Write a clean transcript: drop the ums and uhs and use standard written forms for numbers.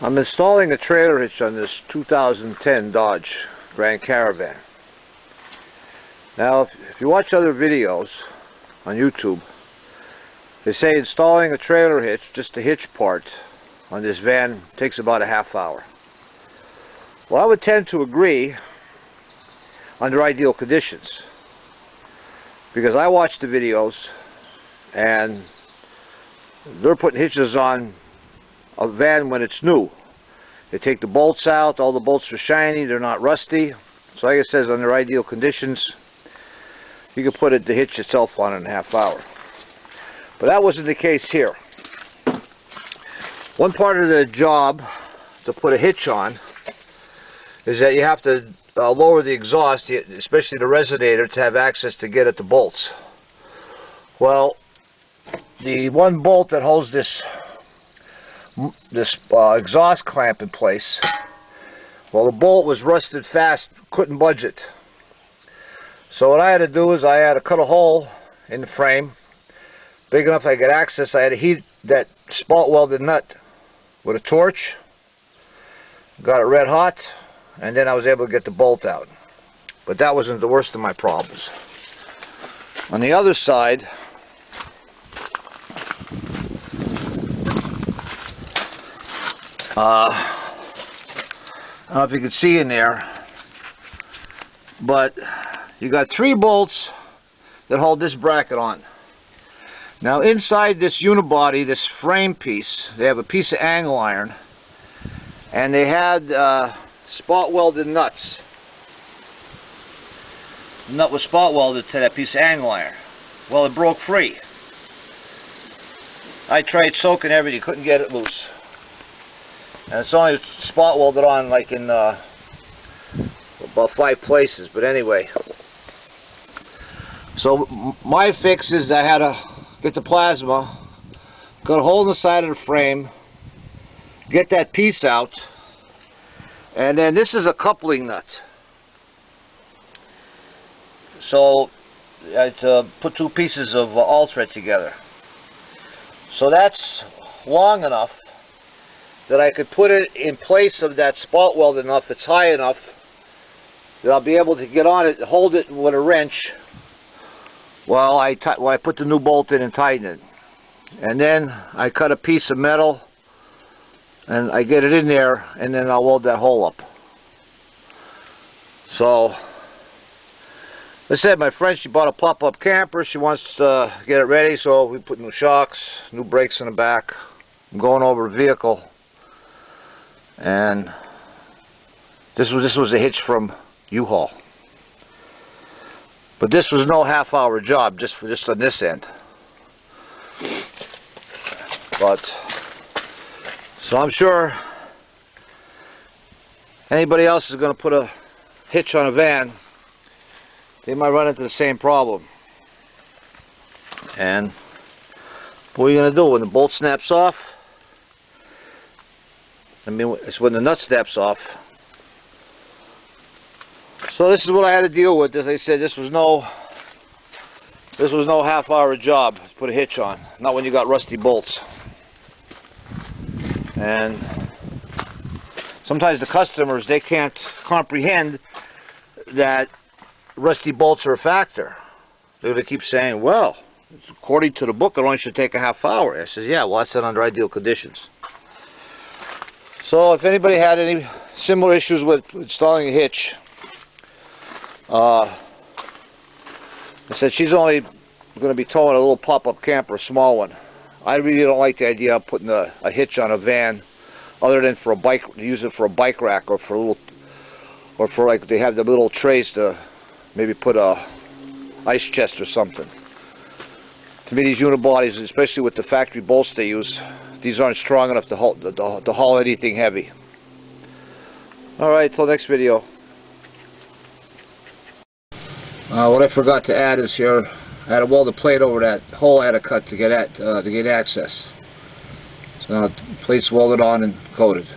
I'm installing a trailer hitch on this 2010 Dodge Grand Caravan. Now, if you watch other videos on YouTube, they say installing a trailer hitch, just the hitch part, on this van takes about a half hour. Well, I would tend to agree under ideal conditions, because I watch the videos and they're putting hitches on a van when it's new. They take the bolts out, all the bolts are shiny, they're not rusty. So like it says, under ideal conditions, you can put the hitch itself on in a half hour. But that wasn't the case here. One part of the job to put a hitch on is that you have to lower the exhaust, especially the resonator, to have access to get at the bolts. Well, the one bolt that holds this exhaust clamp in place, well, the bolt was rusted fast, couldn't budge it. So what I had to do is I had to cut a hole in the frame big enough I could access. I had to heat that spot welded nut with a torch, got it red hot, and then I was able to get the bolt out. But that wasn't the worst of my problems. On the other side, I don't know if you can see in there, but you got 3 bolts that hold this bracket on. Now inside this unibody, this frame piece, they have a piece of angle iron, and they had spot welded nuts. The nut was spot welded to that piece of angle iron. Well, it broke free. I tried soaking everything, couldn't get it loose. And it's only spot welded on like in about 5 places, but anyway. So my fix is that I had to get the plasma, cut a hole in the side of the frame, get that piece out, and then this is a coupling nut. So I had to put 2 pieces of all thread together. So that's long enough that I could put it in place of that spot weld enough, it's high enough that I'll be able to get on it, hold it with a wrench while I put the new bolt in and tighten it. And then I cut a piece of metal and I get it in there, and then I'll weld that hole up. So, I said, my friend, she bought a pop-up camper. She wants to get it ready, so we put new shocks, new brakes in the back. I'm going over the vehicle. And this was a hitch from U-Haul, but this was no half-hour job just on this end. But so I'm sure anybody else is going to put a hitch on a van, they might run into the same problem. And what are you going to do when the bolt snaps off? I mean, it's when the nut snaps off. So this is what I had to deal with. As I said, this was no half-hour job to put a hitch on. Not when you got rusty bolts. And sometimes the customers, they can't comprehend that rusty bolts are a factor. They're going to keep saying, well, according to the book, it only should take a half hour. I says, yeah, well, that's under ideal conditions. So if anybody had any similar issues with installing a hitch, I said she's only going to be towing a little pop-up camper, a small one. I really don't like the idea of putting a hitch on a van, other than for a bike, use it for a bike rack, or for a little, or for like they have the little trays to maybe put a ice chest or something. To me, these unibodies, especially with the factory bolts they use, these aren't strong enough to haul anything heavy. Alright, till next video. What I forgot to add is here, I had to weld a plate over that hole I had to cut to get access. So now the plate's welded on and coated.